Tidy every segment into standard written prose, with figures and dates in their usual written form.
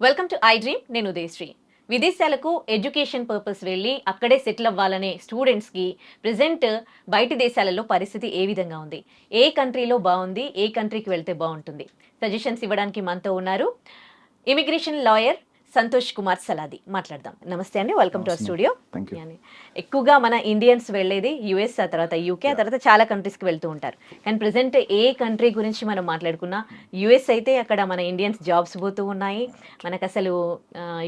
Welcome to I dream. నేను ఉదయశ్రీ. విదేశాలకు education purpose వెళ్ళి అక్కడే సెటిల్ అవ్వాలనే స్టూడెంట్స్కి ప్రెజెంట్ బయటి దేశాలలో పరిస్థితి ఏ విధంగా ఉంది, ఏ కంట్రీలో బాగుంది, ఏ కంట్రీకి వెళ్తే బాగుంటుంది, సజెషన్స్ ఇవ్వడానికి మనతో ఉన్నారు ఇమిగ్రేషన్ లాయర్ సంతోష్ కుమార్ సలాది. మాట్లాడదాం. నమస్తే అండి, వెల్కమ్ టు అవర్ స్టూడియో. ఎక్కువగా మన ఇండియన్స్ వెళ్ళేది యుఎస్, ఆ తర్వాత యూకే, ఆ తర్వాత చాలా కంట్రీస్కి వెళ్తూ ఉంటారు. కానీ ప్రెసెంట్ ఏ కంట్రీ గురించి మనం మాట్లాడుకున్నా యుఎస్ అయితే అక్కడ మన ఇండియన్స్ జాబ్స్ పోతూ ఉన్నాయి. మనకు అసలు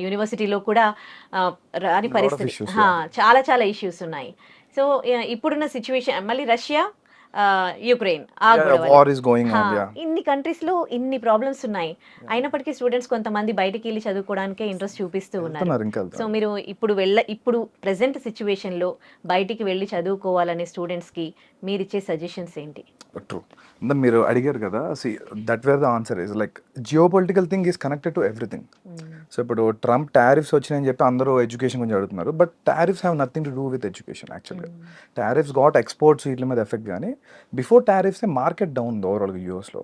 యూనివర్సిటీలో కూడా రాని పరిస్థితి, చాలా చాలా ఇష్యూస్ ఉన్నాయి. సో ఇప్పుడున్న సిచ్యువేషన్, మళ్ళీ రష్యా, యుక్రెయిన్, ఇన్ని కంట్రీస్ లో ఇన్ని ప్రాబ్లమ్స్ ఉన్నాయి. అయినప్పటికీ స్టూడెంట్స్ కొంతమంది బయటికి వెళ్ళి చదువుకోవడానికే ఇంట్రెస్ట్ చూపిస్తూ ఉన్నారు. సో మీరు ఇప్పుడు ప్రెసెంట్ సిచ్యువేషన్ లో బయటికి వెళ్ళి చదువుకోవాలనే స్టూడెంట్స్ కి మీరు ఇచ్చే సజెషన్స్ ఏంటి? ట్రూ. మీరు అడిగారు కదా, that wear the answer is like geo political thing is connected to everything. So ఇప్పుడు ట్రంప్ టారిఫ్స్ వచ్చినాయని చెప్పి అందరూ ఎడ్యుకేషన్ గురించి అడుగుతున్నారు, but tariffs have nothing to do with education. యాక్చువల్గా టారిఫ్స్ గాట్ ఎక్స్పోర్ట్స్ వీటి మీద ఎఫెక్ట్, కానీ బిఫోర్ టారిఫ్స్ మార్కెట్ డౌన్ ఓవరాల్గా యూఎస్లో.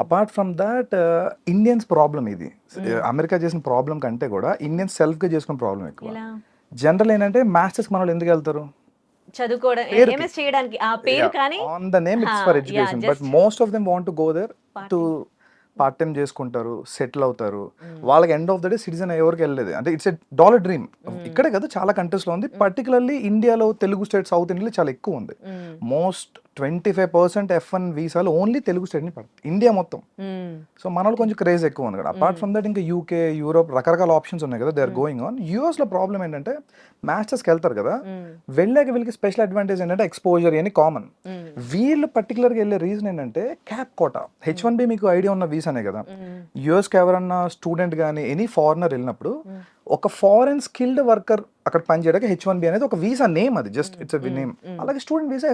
Apart from that Indians problem ఇది. అమెరికా చేసిన ప్రాబ్లం కంటే కూడా ఇండియన్స్ సెల్ఫ్గా చేసుకున్న ప్రాబ్లం ఎక్కువ. జనరల్ ఏంటంటే మాస్టర్స్ మన వాళ్ళు ఎందుకు వెళ్తారు? చదువుకోవడం, ఎంఎస్ చేయడానికి, ఆ పేరు కానీ on the name it's for education, but most of them want to go there to part time చేసుకుంటారు, సెటిల్ అవుతారు. వాళ్ళకి end of the day citizen ఎవరికి వెళ్ళలేదు. అంటే ఇట్స్ ఎ డాలర్ డ్రీమ్. ఇక్కడే కదా చాలా కంట్రీస్లో ఉంది, పర్టికులర్లీ ఇండియాలో తెలుగు స్టేట్, సౌత్ ఇండియాలో చాలా ఎక్కువ ఉంది. మోస్ట్ 25% F1 వీసాలు ఓన్లీ తెలుగు స్టేట్ని పడుతుంది ఇండియా మొత్తం. సో మనలో కొంచెం క్రేజ్ ఎక్కువ ఉంది కదా. అపార్ట్ ఫ్రమ్ దట్ ఇంకా యూకే, యూరోప్ రకరకాల ఆప్షన్స్ ఉన్నాయి కదా, దే ఆర్ గోయింగ్ ఆన్. యూఎస్లో ప్రాబ్లం ఏంటంటే మాస్టర్స్కి వెళ్తారు కదా, వెళ్ళాక వీళ్ళకి స్పెషల్ అడ్వాంటేజ్ ఏంటంటే ఎక్స్పోజర్ అని కామన్. వీళ్ళు పర్టికులర్గా వెళ్ళే రీజన్ ఏంటంటే క్యాప్ కోటా. H1B మీకు ఐడియా ఉన్న వీసానే కదా. యూఎస్కి ఎవరన్నా స్టూడెంట్ కానీ ఎనీ ఫారినర్ వెళ్ళినప్పుడు ఒక ఫారెన్ స్కిల్డ్ వర్కర్ అక్కడ పనిచేయడానికి H1B అనేది ఒక వీసా నేమ్, అది జస్ట్ ఇట్స్ ఎ నేమ్. అలాగే స్టూడెంట్ వీసా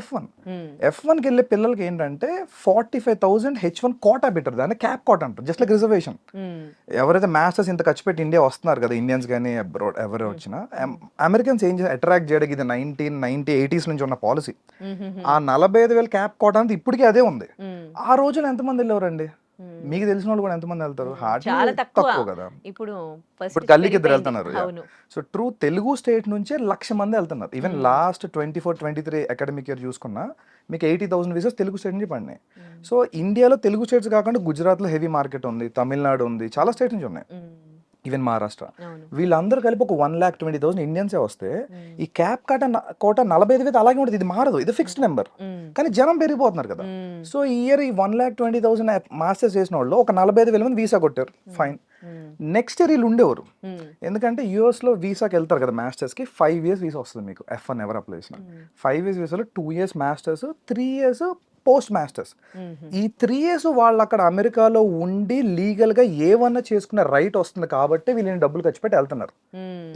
F1కి వెళ్ళే పిల్లలకి ఏంటంటే 45,000 H1 కోటా పెట్టారు, దాన్ని క్యాప్ కోటా అంటారు, జస్ట్ లైక్ రిజర్వేషన్. ఎవరైతే మాస్టర్స్ ఇంత ఖర్చు పెట్టి ఇండియా వస్తున్నారు కదా, ఇండియన్స్ కానీ అబ్రాడ్ ఎవరు వచ్చినా, అమెరికన్స్ ఏం అట్రాక్ట్ చేయడానికి ఇది 1990, 80s నుంచి ఉన్న పాలసీ. ఆ 45,000 క్యాప్ కోటా అంటే ఇప్పటికీ అదే ఉంది. ఆ రోజులు ఎంతమంది వెళ్ళేవారండి? మీకు తెలిసిన వాళ్ళు కూడా ఎంతమంది వెళ్తారు? చాలా తక్కువ కదా. ఇప్పుడు గల్లీకి ఇద్దరు వెళ్తున్నారు. సో ట్రూ తెలుగు స్టేట్ నుంచే 1,00,000 మంది వెళ్తున్నారు. ఈవెన్ లాస్ట్ 24-23 అకాడమిక్ ఇయర్ చూసుకున్నా మీకు 80,000 వీసాస్ తెలుగు స్టేట్ నుంచి పడినాయి. సో ఇండియాలో తెలుగు స్టేట్స్ కాకుండా గుజరాత్లో హెవీ మార్కెట్ ఉంది, తమిళనాడు ఉంది, చాలా స్టేట్స్ నుంచి ఉన్నాయి, ఈవెన్ మహారాష్ట్ర. వీళ్ళందరూ కలిపి ఒక 1,20,000 ఇండియన్సే వస్తే ఈ క్యాప్ కోట 45,000 అలాగే ఉంటుంది. ఇది మారదు, ఇది ఫిక్స్డ్ నెంబర్, కానీ జనం పెరిగిపోతున్నారు కదా. సో ఈ ఇయర్ ఈ 1,20,000 మాస్టర్స్ చేసిన వాళ్ళు ఒక 45,000 మంది వీసా కొట్టారు, ఫైన్. నెక్స్ట్ ఇయర్ వీళ్ళు ఉండేవారు, ఎందుకంటే యూఎస్లో వీసాకి వెళ్తారు కదా మాస్టర్స్కి. 5 years వీసా వస్తుంది మీకు, F1 ఎవరు అప్లై చేసిన. 5 years వీసాలో 2 years masters, 3 years post masters. ఈ 3 years వాళ్ళు అక్కడ అమెరికాలో ఉండి లీగల్గా ఏమన్నా చేసుకునే రైట్ వస్తుంది కాబట్టి వీళ్ళని డబ్బులు ఖర్చు పెట్టి వెళ్తున్నారు.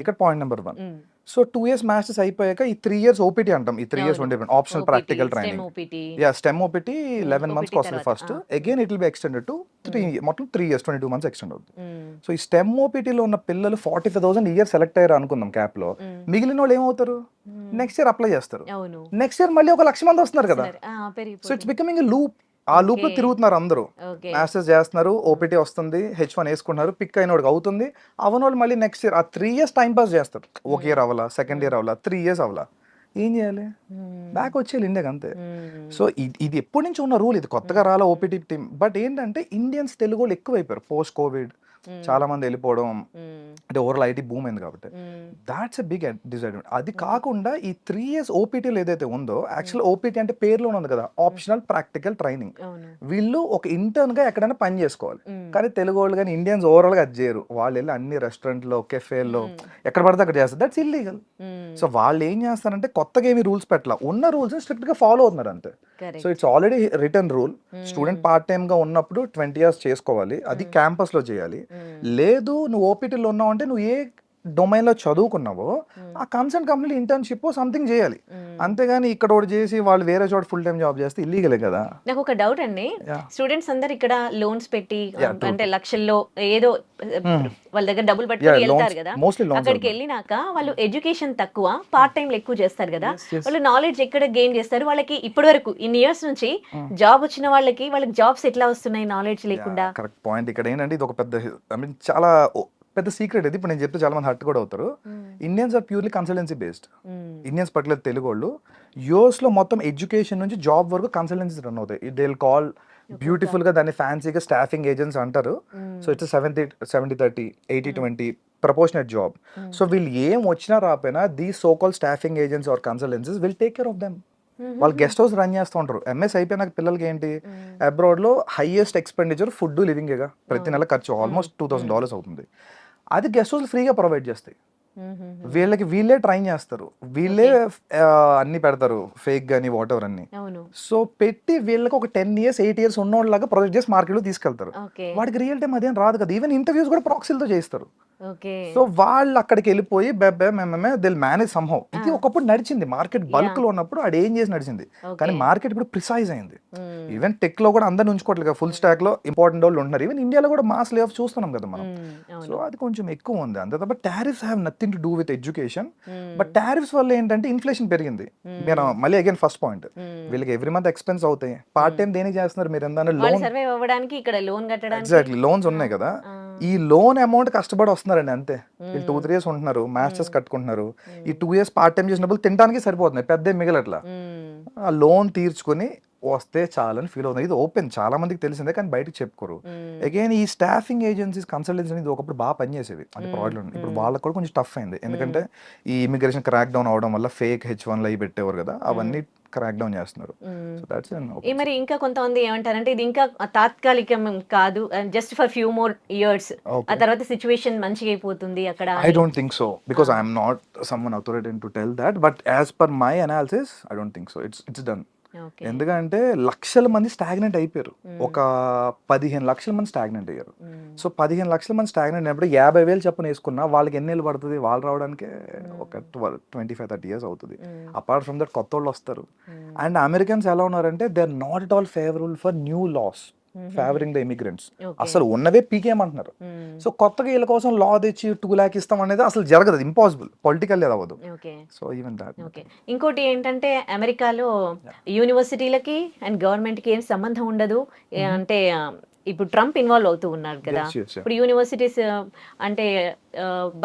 ఇక్కడ point number 1. So 2 years masters అయిపోయాక ఈ 3 years ఓపీటీ అంటాం. ఈ 3 years ఉండే optional practical training, stem OPT 11 months వస్తుంది first. Again it will be extended to 3 మొత్తం 3 years 22 months ఎక్స్టెండ్ అవుతుంది. సో ఈ స్టెమ్ ఓపీటీలో ఉన్న పిల్లలు 45,000 ఇయర్ సెలెక్ట్ అయ్యారు అనుకుందాం క్యాప్ లో. మిగిలిన వాళ్ళు ఏమవుతారు? నెక్స్ట్ ఇయర్ అప్లై చేస్తారు. నెక్స్ట్ ఇయర్ మళ్ళీ ఒక 1,00,000 మంది వస్తున్నారు కదా. So it's becoming a loop. ఆ లూప్ లో తిరుగుతున్నారు అందరూ. మాస్టర్స్ చేస్తున్నారు, ఓపీటీ వస్తుంది, H1 వేసుకుంటున్నారు, పిక్ అయిన వాడికి అవుతుంది, అవన వాళ్ళు మళ్ళీ నెక్స్ట్ ఇయర్ ఆ 3 years టైం పాస్ చేస్తారు. ఒక ఇయర్ అవ్వాలా, సెకండ్ ఇయర్ అవ్వాలా, 3 years అవ్వాలా, ఏం చేయాలి? బ్యాక్ వచ్చేయాలి ఇండియాకి, అంతే. సో ఇది ఎప్పటి నుంచి ఉన్న రూల్, ఇది కొత్తగా రాలా ఓపీటీ టీమ్. బట్ ఏంటంటే ఇండియన్స్ తెలుగు వాళ్ళు ఎక్కువైపోయారు పోస్ట్ కోవిడ్, చాలా మంది వెళ్ళిపోవడం, అంటే ఓవరాల్ ఐటీ బూమ్ అయింది కాబట్టి. That's a big disadvantage. అది కాకుండా ఈ 3 years ఓపీటీలు ఏదైతే ఉందో, యాక్చువల్ ఓపీటీ అంటే పేరులోనే ఉంది కదా, ఆప్షనల్ ప్రాక్టికల్ ట్రైనింగ్. వీళ్ళు ఒక ఇంటర్న్ గా ఎక్కడైనా పని చేసుకోవాలి, కానీ తెలుగు వాళ్ళు కానీ ఇండియన్స్ ఓవరాల్ గా అది చేయరు. వాళ్ళు వెళ్ళి అన్ని రెస్టారెంట్లో, కెఫేల్లో ఎక్కడ పడితే అక్కడ చేస్తారు. That's illegal. సో వాళ్ళు ఏం చేస్తారంటే కొత్తగా ఏమి రూల్స్ పెట్టాల, ఉన్న రూల్స్ స్ట్రిక్ట్ గా ఫాలో అవుతున్నారు అంతే. So it's already return rule. Student part time గా ఉన్నప్పుడు 20 years చేసుకోవాలి, అది క్యాంపస్ లో చేయాలి. లేదు నువ్వు ఓపీటీలో ఉన్నావు అంటే నువ్వు ఏ డొమైన్లో చదువుకున్నావో ఆ కన్సర్న్ కంపెనీ ఇంటర్న్షిప్ సంథింగ్ చేయాలి, అంతేగాని ఇక్కడ ఒకటి చేసి వాళ్ళు వేరే చోట ఫుల్ టైం జాబ్ చేస్తే ఇల్లీగలే కదా. నాకు ఒక డౌట్ అండి, స్టూడెంట్స్ అందరు ఇక్కడ లోన్స్ పెట్టి అంటే లక్షల్లో ఏదో వాళ్ళ దగ్గర డబ్బులు పట్టుకొని వెళ్తారు కదా, అక్కడికి వెళ్ళినాక వాళ్ళు ఎడ్యుకేషన్ తక్కువ, పార్ట్ టైం ఎక్కువ చేస్తారు కదా, వాళ్ళు నాలెడ్జ్ ఎక్కడ గెయిన్ చేస్తారు? వాళ్ళకి ఇప్పటి వరకు ఇన్ని ఇయర్స్ నుంచి జాబ్ వచ్చిన వాళ్ళకి జాబ్స్ ఎట్లా వస్తున్నాయి నాలెడ్జ్ లేకుండా? Correct point. ఇక్కడ ఏంటంటే ఇది ఒక పెద్ద, ఐ మీన్ చాలా పెద్ద సీక్రెట్ ఇది, ఇప్పుడు నేను చెప్తే చాలా మంది హర్ట్ కూడా అవుతారు. Indians are purely consultancy based. Indians particular Telugu వాళ్ళు యూఎస్ లో మొత్తం ఎడ్యుకేషన్ నుంచి జాబ్ వరకు కన్సల్టెన్సీ రన్ అవుతాయి. దే విల్ కాల్ బ్యూటిఫుల్ గా దాన్ని ఫ్యాన్సీగా స్టాఫింగ్ ఏజెంట్స్ అంటారు. So it's 70-30 80-20 proportionate job. So వీళ్ళు ఏం వచ్చినా రాకపోయినా the so call staffing agents or consultancies will take care of them. వాళ్ళు గెస్ట్ హౌస్ రన్ చేస్తూ ఉంటారు. ఎంఎస్ అయిపోయినాక పిల్లలకి ఏంటి, అబ్రాడ్ లో హైయెస్ట్ ఎక్స్పెండిచర్ ఫుడ్ లివింగేగా, ప్రతి నెల ఖర్చు ఆల్మోస్ట్ $2,000 అవుతుంది. అది గెస్ట్ హౌస్ ఫ్రీగా ప్రొవైడ్ చేస్తాయి. వీళ్ళకి వీళ్ళే ట్రైన్ చేస్తారు, వీళ్ళే అన్ని పెడతారు, ఫేక్ గానీ వాట్ ఎవర్ అన్ని. సో పెట్టి వీళ్ళకి ఒక 10 years 8 years ఉన్నోళ్ళలాగా ప్రొజెక్ట్ చేసి మార్కెట్ లో తీసుకెళ్తారు. వాడికి రియల్ టైం అదేం రాదు కదా, ఈవెన్ ఇంటర్వ్యూస్ కూడా ప్రాక్సీలతో చేస్తారు. సో వాళ్ళు అక్కడికి వెళ్ళిపోయి దిల్ మేనేజ్ సమ్హౌ. ఇది ఒకప్పుడు నడిచింది, మార్కెట్ బల్క్ లో ఉన్నప్పుడు అది ఏం చేసి నడిచింది. కానీ మార్కెట్ ఇప్పుడు ప్రిసైజ్ అయింది. ఈవెన్ టెక్ లో కూడా అందరిని ఉంచుకోవట్లేదు, ఫుల్ స్టాక్ లో ఇంపార్టెంట్ వాళ్ళు ఉంటున్నారు. ఈవెన్ ఇండియాలో కూడా మాస్ లే ఆఫ్ చూస్తున్నాం కదా మనం. సో అది కొంచెం ఎక్కువ ఉంది అంతే తప్ప tariffs have nothing to do with education. But tariffs వల్ల ఏంటంటే ఇన్ఫ్లేషన్ పెరిగింది. మీరు మళ్ళీ అగైన్ ఫస్ట్ పాయింట్, వీళ్ళకి ఎవ్రీ మంత్ ఎక్స్పెన్స్ అవుతాయి. పార్ట్ టైం దేనికి చేస్తున్నారు మీరు, ఏంటంటే లోన్, ఎగ్జాక్ట్లీ లోన్స్ ఉన్నాయి కదా, ఈ లోన్ అమౌంట్ కష్టపడి వస్తున్నారండి అంతే. వీళ్ళు 2-3 years ఉంటున్నారు, మాస్టర్స్ కట్టుకుంటున్నారు. ఈ 2 years పార్ట్ టైం చేసినప్పుడు తినడానికి సరిపోతున్నాయి, పెద్ద మిగలట్లా. ఆ లోన్ తీర్చుకొని వస్తే చాలని ఫీల్ అవుతుంది. ఇది ఓపెన్ చాలా మందికి తెలిసిందే కానీ బయటకు చెప్పుకోరు. అగైన్ ఈ స్టాఫింగ్ ఏజెన్సీస్ కన్సల్టెన్సీ అనేది ఒకప్పుడు బాగా పనిచేసేవి, అది ప్రాబ్లం. ఇప్పుడు వాళ్ళకి కూడా కొంచెం టఫ్ అయింది, ఎందుకంటే ఈ ఇమిగ్రేషన్ క్రాక్ డౌన్ అవడం వల్ల ఫేక్ H1 అవి పెట్టేవారు కదా, అవన్నీ క్రాక్ డౌన్ చేస్తున్నారు. మరి ఇంకా కొంతమంది ఏమంటారంటే ఇది ఇంకా తాత్కాలికం కాదు, just for few more years, ఆ తర్వాత సిచువేషన్ మంచిగా అయిపోతుంది అక్కడ. I don't think so because I am not someone authoritative to tell that, but as per my analysis I don't think so. It's done. ఎందుకంటే లక్షల మంది స్టాగ్నెంట్ అయిపోయారు, ఒక 15 లక్షల మంది స్టాగ్నెంట్ అయ్యారు. సో 15 లక్షల మంది స్టాగ్నెంట్ అయినప్పుడు 50,000 చెప్పని వేసుకున్నా వాళ్ళకి ఎన్ని ఏళ్ళు పడుతుంది, వాళ్ళు రావడానికి ఒక 25-30 years అవుతుంది. అపార్ట్ ఫ్రమ్ దట్ కొత్త వాళ్ళు వస్తారు. అండ్ అమెరికన్స్ ఎలా ఉన్నారంటే they are not at all favourable for new laws favouring the immigrants. అసలు ఉన్నవే పీకేమంటున్నారు. సో కొత్తగా వీళ్ళ కోసం లా తెచ్చి 2 lakhs ఇస్తాం అనేది అసలు జరగదు, ఇంపాసిబుల్, పొలిటికల్ అవ్వదు. So even that. ఇంకోటి ఏంటంటే అమెరికాలో యూనివర్సిటీలకి అండ్ గవర్నమెంట్ కి ఏం సంబంధం ఉండదు. అంటే ఇప్పుడు ట్రంప్ ఇన్వాల్వ్ అవుతూ ఉన్నారు కదా, ఇప్పుడు యూనివర్సిటీస్ అంటే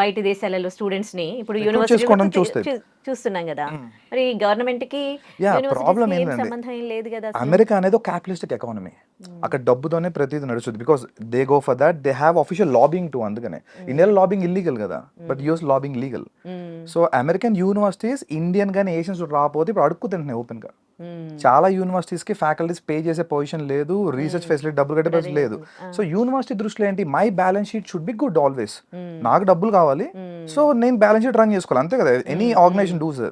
బయట దేశాలలో స్టూడెంట్స్ ని ఇప్పుడు యూనివర్సిటీ చూస్తున్నాం కదా, మరి గవర్నమెంట్ కి సంబంధం ఏం లేదు కదా. అమెరికా అనేది ఒక క్యాపిటలిస్టిక్ ఎకానమీ, అక్కడ డబ్బుతోనే ప్రతిదీ నడుస్తుంది. Because they go for that, they have official lobbying to. అందుకనే ఇండియాలో లాబింగ్ ఇల్లీగల్ కదా, but US lobbying legal. So American universities Indian కానీ ఏషియన్స్ రాకపోతే ఇప్పుడు అడుక్కు తింటున్నాయి ఓపెన్ గా. చాలా యూనివర్సిటీస్ కి ఫ్యాకల్టీస్ పే చేసే పొజిషన్ లేదు, రీసెర్చ్ ఫెసిలిటీ డబ్బులు కట్టే పరిస్థితి లేదు. సో యూనివర్సిటీ దృష్టిలో ఏంటి, my balance sheet should be good always. నాకు డబ్బులు కావాలి, సో నేను బ్యాలెన్స్ షీట్ రన్ చేసుకోవాలి, అంతే కదా ఎనీ ఆర్గనైజేషన్ డూస్.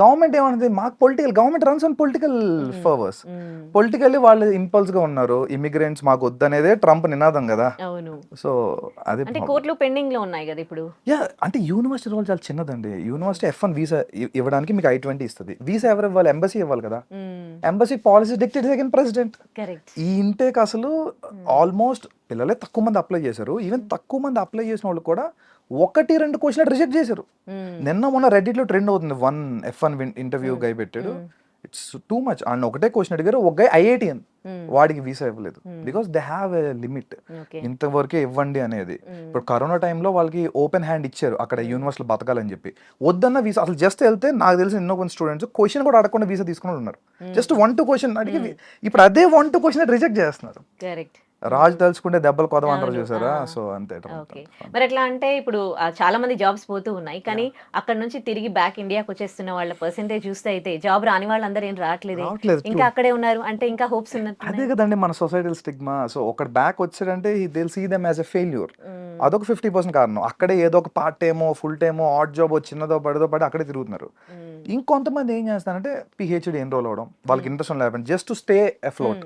గవర్నమెంట్ ఏమన్నది, మాకు political, government runs on political favours. Politically వాళ్ళు ఇంపల్స్ గా ఉన్నారు, ఇమిగ్రెంట్స్ మాకు వద్దనేదే ట్రంప్ నినాదం కదా. సో అదే కోర్టులో పెండింగ్ లో ఉన్నాయి కదా ఇప్పుడు. అంటే యూనివర్సిటీ రోల్ చాలా చిన్నదండి. యూనివర్సిటీ F1 వీసా ఇవ్వడానికి మీకు I-20 ఇస్తుంది. వీసా ఎవరు ఇవ్వాలి, ఎంబసీ ఇవ్వాలి కదా. Embassy policy dictate second president. ఈ ఇంటేక్ అసలు ఆల్మోస్ట్ పిల్లలే తక్కువ మంది అప్లై చేశారు. ఈవెన్ తక్కువ మంది అప్లై చేసిన వాళ్ళు కూడా 1-2 క్వశ్చన్ రిజెక్ట్ చేశారు. నిన్న మొన్న రెడ్డిట్ లో ట్రెండ్ అవుతుంది, F1 ఇంటర్వ్యూ గై పెట్టాడు, ఇట్స్ టూ మచ్. అండ్ ఒకటే క్వశ్చన్ అడిగారు, ఒక గై IITian, వాడికి వీసా ఇవ్వలేదు. Because they have a limit, ఇంతవరకే ఇవ్వండి అనేది. ఇప్పుడు కరోనా టైంలో వాళ్ళకి ఓపెన్ హ్యాండ్ ఇచ్చారు అక్కడ యూనివర్సిటీలో బతకాలని చెప్పి. వద్దన్న వీసా అసలు జస్ట్ వెళ్తే, నాకు తెలిసిన ఎన్నో కొంత స్టూడెంట్స్ క్వశ్చన్ కూడా అడగకుండా వీసా తీసుకుని ఉన్నారు. జస్ట్ 1-2 క్వశ్చన్ అడిగి ఇప్పుడు అదే 1-2 క్వశ్చన్ రిజెక్ట్ చేస్తున్నారు. రాజు తలుచుకుంటే దెబ్బలు కొదవంటారు చూసారా. సో అంతే. మరి ఎట్లా అంటే ఇప్పుడు చాలా మంది జాబ్స్ పోతూ ఉన్నాయి, కానీ అక్కడ నుంచి తిరిగి బ్యాక్ ఇండియాకి వచ్చేస్తున్న వాళ్ళ పర్సెంటేజ్ చూస్తే అయితే జాబ్ రాని వాళ్ళందరూ ఏం రావట్లేదు, ఇంకా అక్కడే ఉన్నారు. అంటే ఇంకా హోప్స్ ఉన్నది. అదే కదండి మన సొసైటల్ స్టిగ్మా. సో ఒకటి బ్యాక్ వచ్చాడంటే they will see them as a failure. అదొక 50% కారణం. అక్కడే ఏదో ఒక పార్ట్ టైమో ఫుల్ టైమో ఆడ్ జాబ్ చిన్నదో పడదో పడి అక్కడే తిరుగుతున్నారు. ఇంకొంతమంది ఏం చేస్తారంటే PhD ఎన్రోల్ అవడం, వాళ్ళకి ఇంట్రెస్ట్ లేకపోతే జస్ట్ టు స్టే అఫ్లోట్,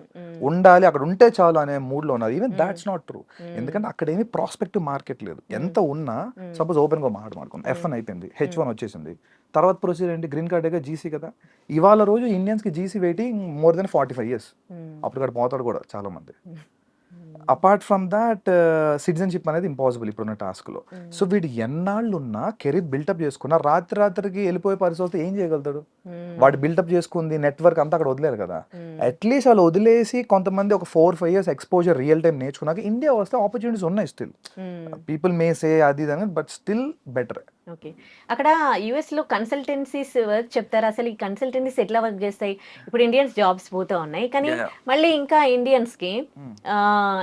ఉండాలి అక్కడ ఉంటే చాలు అనే మూడ్ లో ఉన్నారు. Even that's not true. ఎందుకంటే అక్కడ ఏమి ప్రాస్పెక్టివ్ మార్కెట్ లేదు. ఎంత ఉన్నా సపోజ్ ఓపెన్ గా మాట్లాడుకుందాం, F1 అయిపోయింది, H1 వచ్చేసింది, తర్వాత ప్రొసీజర్ ఏంటి, గ్రీన్ కార్డ్ GC కదా. ఇవాళ రోజు ఇండియన్స్ కి GC waiting more than 45 years. అప్పుడు ఇక్కడ పోతాడు కూడా చాలా మంది. అపార్ట్ ఫ్రమ్ దాట్ సిటిజన్షిప్ అనేది ఇంపాసిబుల్ ఇప్పుడున్న టాస్క్లో. సో వీడు ఎన్నాళ్ళు ఉన్నా కెరీర్ బిల్టప్ చేసుకున్నా రాత్రికి వెళ్ళిపోయే పరిస్థితి ఏం చేయగలుగుతాడు? వాడు బిల్టప్ చేసుకుంది నెట్వర్క్ అంతా అక్కడ వదిలేరు కదా. అట్లీస్ట్ వాళ్ళు వదిలేసి కొంతమంది ఒక 4-5 years ఎక్స్పోజర్ రియల్ టైం నేర్చుకున్నాక ఇండియా వస్తే ఆపర్చునిటీస్ ఉన్నాయి స్టిల్. పీపుల్ మే సే అది ఇది బట్ స్టిల్ బెటర్. ఓకే. అక్కడ యూఎస్‌లో కన్సల్టెన్సీస్ వర్క్ చెప్తారా? అసలు ఈ కన్సల్టెన్సీస్ ఎట్లా వర్క్ చేస్తాయి? ఇప్పుడు ఇండియన్స్ జాబ్స్ పోతా ఉన్నాయి. కానీ మళ్ళీ ఇంకా ఇండియన్స్‌కి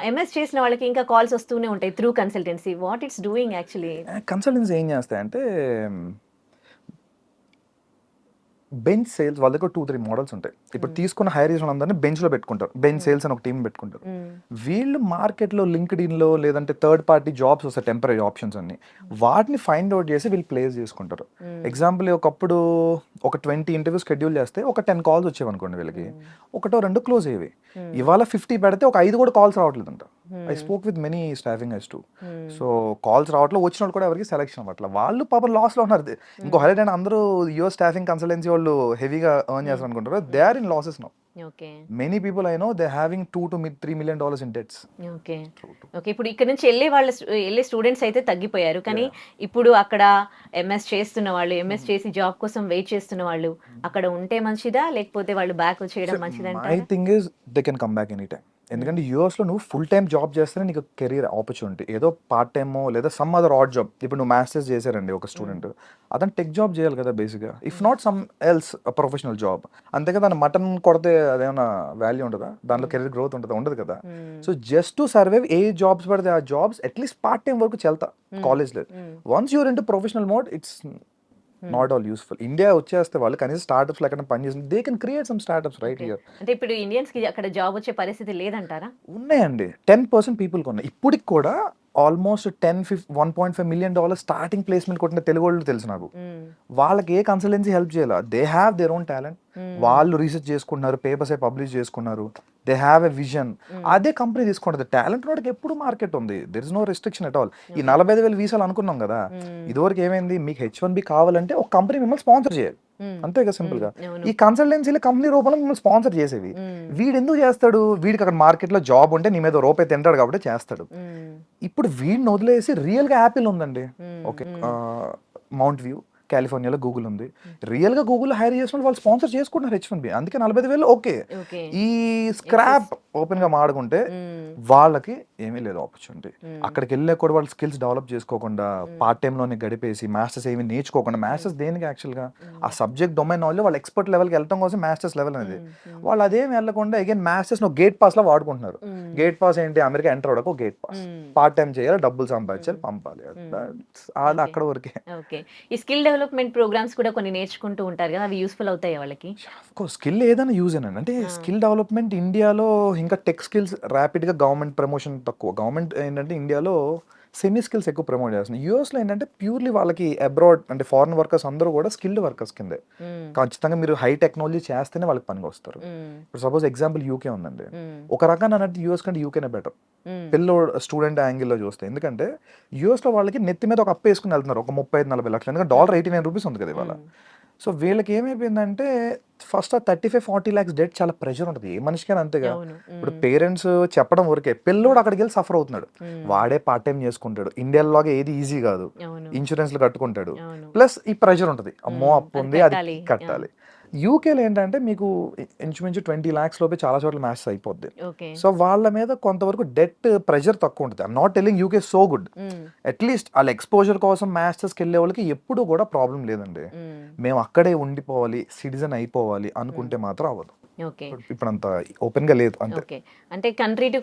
ఎంఎస్ చేసిన వాళ్ళకి ఇంకా కాల్స్ వస్తూనే ఉంటాయి through consultancy. What it's doing actually? Consultancy ఏం చేస్తాయంటే బెంచ్ సేల్స్ వాళ్ళ దగ్గర 2-3 మోడల్స్ ఉంటాయి. ఇప్పుడు తీసుకున్న హైర్ చేసిన అందరినీ బెంచ్లో పెట్టుకుంటారు. బెంచ్ సేల్స్ అని ఒక టీం పెట్టుకుంటారు. వీళ్ళు మార్కెట్లో లింక్డ్ఇన్లో లేదంటే థర్డ్ పార్టీ జాబ్స్ వస్తాయి, టెంపరీ ఆప్షన్స్ అన్ని, వాటిని ఫైండ్ అవుట్ చేసి వీళ్ళు ప్లేస్ చేసుకుంటారు. ఎగ్జాంపుల్ ఒకప్పుడు ఒక 20 ఇంటర్వ్యూ షెడ్యూల్ చేస్తే ఒక 10 కాల్స్ వచ్చేవి అనుకోండి, వీళ్ళకి 1-2 క్లోజ్ అయ్యేవి. ఇవాళ 50 పెడితే ఒక 5 కూడా కాల్స్ రావట్లేదంట. I spoke with many staffing eyes too. So calls రావట్లేదు, వచ్చిన వాళ్ళు కూడా ఎవరికి సెలెక్షన్ అవ్వట్ల. వాళ్ళు పాపం లాస్లో ఉన్నారు. ఇంకో హైలైట్ అంటే అందరూ యువర్ స్టాఫింగ్ కన్సల్టెన్సీ వాళ్ళు హెవీగా ఎర్న్ చేస్తారు అనుకుంటారు. They are in losses now. Many people I know they having $2 to $3 million in debts. Okay. ఇప్పుడు ఇక్కడ నుంచి వెళ్ళే స్టూడెంట్స్ అయితే తగ్గిపోయారు. కానీ ఇప్పుడు అక్కడ ఎంఎస్ చేస్తున్న వాళ్ళు, ఎంఎస్ చేసి జాబ్ కోసం వెయిట్ చేస్తున్న వాళ్ళు అక్కడ ఉంటే మంచిదా, లేకపోతే వాళ్ళు బ్యాక్ వచ్చేయడం మంచిదంటారా? My thing is they can come back any time. ఎందుకంటే యూఎస్లో నువ్వు ఫుల్ టైం జాబ్ చేస్తేనే నీకు కెరీర్ ఆపర్చునిటీ. ఏదో పార్ట్ టైమో లేదా సమ్ అదర్ ఆడ్ జాబ్. ఇప్పుడు నువ్వు మాస్టర్స్ చేశారండి ఒక స్టూడెంట్, అతను టెక్ జాబ్ చేయాలి కదా బేసిక్గా. If not some else professional job. అంతే కదా, మటన్ కొడితే అదేమన్నా వాల్యూ ఉంటుందా? దాంట్లో కెరీర్ గ్రోత్ ఉంటుందా? ఉండదు కదా. So just to survive A jobs పడితే ఆ జాబ్స్ అట్లీస్ట్ పార్ట్ టైం వరకు చెల్తా కాలేజ్లో. Once you're in to professional mode it's not all useful. India వచ్చేస్తే వాళ్ళు కనీసం స్టార్ట్అప్స్ ఎక్కడ పనిచేస్తుంది, they can create some startups right here. అంటే ఇప్పుడు ఇండియన్స్ కి అక్కడ జాబ్ వచ్చే పరిస్థితి లేదంటారా? ఉన్నాయండి, 10% పీపుల్కి ఉన్నాయి. ఇప్పటికి కూడా ఆల్మోస్ట్ 1.5 million స్టార్టింగ్ ప్లేస్మెంట్ కొట్టిన తెలుగు వాళ్ళు తెలుసు నాకు. వాళ్ళకి ఏ కన్సల్టెన్సీ హెల్ప్ చేయాలి. They have their own talent. వాళ్ళు రీసెర్చ్ చేసుకున్నారు, పేపర్స్ అయి పబ్లిష్ చేసుకున్నారు, దే హ్యావ్ ఎ విజన్. అదే కంపెనీ తీసుకుంటుంది. టాలెంట్ వాడికి ఎప్పుడు మార్కెట్ ఉంది. There is no restriction at all. ఈ 45,000 వీసాలు అనుకున్నాం కదా, ఇదివరకు ఏమైంది, మీకు H1B కావాలంటే ఒక కంపెనీ మిమ్మల్ని స్పాన్సర్ చేయాలి, అంతే కదా సింపుల్ గా. ఈ కన్సల్టెన్సీలో కంపెనీ రూపంలో మిమ్మల్ని స్పాన్సర్ చేసేవి. వీడు ఎందుకు చేస్తాడు? వీడికి అక్కడ మార్కెట్ లో జాబ్ ఉంటే నీ మీద రూపాయి తింటాడు కాబట్టి చేస్తాడు. ఇప్పుడు వీడిని వదిలేసి రియల్ గా యాపిల్ ఉందండి, ఓకే, మౌంట్ వ్యూ కాలిఫోర్నియాలో గూగుల్ ఉంది. రియల్ గా గూగుల్ హైర్ చేసిన వాళ్ళు స్పాన్సర్ చేసుకుంటున్నారు H1B. అందుకే 45,000. ఓకే, ఈ స్క్రాప్ ఓపెన్ గా మాడుకుంటే వాళ్ళకి ఏమీ లేదు ఆపర్చునిటీ. అక్కడికి వెళ్ళే కూడా వాళ్ళు స్కిల్స్ డెవలప్ చేసుకోకుండా పార్ట్ టైమ్ లోనే గడిపేసి మాస్టర్స్ ఏమి నేర్చుకోకుండా, మాస్టర్స్ దేనికి యాక్చువల్ గా ఆ సబ్జెక్ట్ డొమైన్ నాలెడ్జ్ వాళ్ళు ఎక్స్పర్ట్ లెవెల్కి వెళ్ళడం కోసం మాస్టర్స్ లెవెల్ అనేది. వాళ్ళు అదేం వెళ్ళకుండా అగైన్ మాస్టర్స్ గేట్ పాస్ లో వాడుకుంటున్నారు. గేట్ పాస్ ఏంటి, అమెరికా ఎంటర్ అవడానికి గేట్ పాస్. పార్ట్ టైం చేయాలి, డబ్బులు సంపాదించాలి, పంపాలి, అది అక్కడ వరకే. ఈ స్కిల్ డెవలప్మెంట్ ప్రోగ్రామ్స్ కూడా కొన్ని నేర్చుకుంటూ ఉంటారు కదా, అవి యూస్ఫుల్ అవుతాయి వాళ్ళకి? స్కిల్ ఏదైనా యూజ్ అయినా అంటే స్కిల్ డెవలప్మెంట్ ఇండియాలో ఇంకా టెక్ స్కిల్స్ ర్యాపిడ్ గా గవర్నమెంట్ ప్రమోషన్ తక్కువ. గవర్నమెంట్ ఏంటంటే ఇండియాలో సెమీ స్కిల్స్ ఎక్కువ ప్రమోట్ చేస్తుంది. యూఎస్లో ఏంటంటే ప్యూర్లీ వాళ్ళకి అబ్రాడ్ అంటే ఫారెన్ వర్కర్స్ అందరూ కూడా స్కిల్డ్ వర్కర్స్ కిందే. ఖచ్చితంగా మీరు హై టెక్నాలజీ చేస్తేనే వాళ్ళకి పనికి వస్తారు. ఇప్పుడు సపోజ్ ఎగ్జాంపుల్ యూకే ఉందండి, ఒక రకంగా అన్నట్టు యూఎస్ కంటే యూకేనే బెటర్ పిల్ల స్టూడెంట్ యాంగిల్లో చూస్తే. ఎందుకంటే యూఎస్లో వాళ్ళకి నెత్తి మీద ఒక అప్పు వేసుకుని వెళ్తున్నారు ఒక 35-40 లక్షలు. ఎందుకంటే $89 ఉంది కదా ఇవాళ. సో వీళ్ళకి ఏమైపోయిందంటే ఫస్ట్ ఆ 35-40 lakhs డెట్ చాలా ప్రెషర్ ఉంటుంది ఏ మనిషికైనా, అంతేగా. ఇప్పుడు పేరెంట్స్ చెప్పడం వరకే, పిల్లోడు అక్కడికి వెళ్ళి సఫర్ అవుతున్నాడు. వాడే పార్ట్ టైం చేసుకుంటాడు. ఇండియాలోగా ఏది ఈజీ కాదు, ఇన్సూరెన్స్లు కట్టుకుంటాడు, ప్లస్ ఈ ప్రెషర్ ఉంటుంది, అమ్మో అప్పు ఉంది అది కట్టాలి. యూకేలో ఏంటంటే మీకు ఇంచుమించు 20 lakhs లోపే చాలా చోట్ల మ్యాచ్ అయిపోద్ది. సో వాళ్ళ మీద కొంతవరకు డెట్ ప్రెషర్ తక్కువ ఉంటుంది. I'm not telling UK so good, at least వాళ్ళ ఎక్స్పోజర్ కోసం మాస్టర్స్కి వెళ్ళే వాళ్ళకి ఎప్పుడు కూడా ప్రాబ్లం లేదండి. మేము అక్కడే ఉండిపోవాలి, సిటిజన్ అయిపోవాలి అనుకుంటే మాత్రం అవ్వదు. ఇప్పుడు అంత ఓపెన్ గా లేదు అంతే. అంటే కంట్రీ టు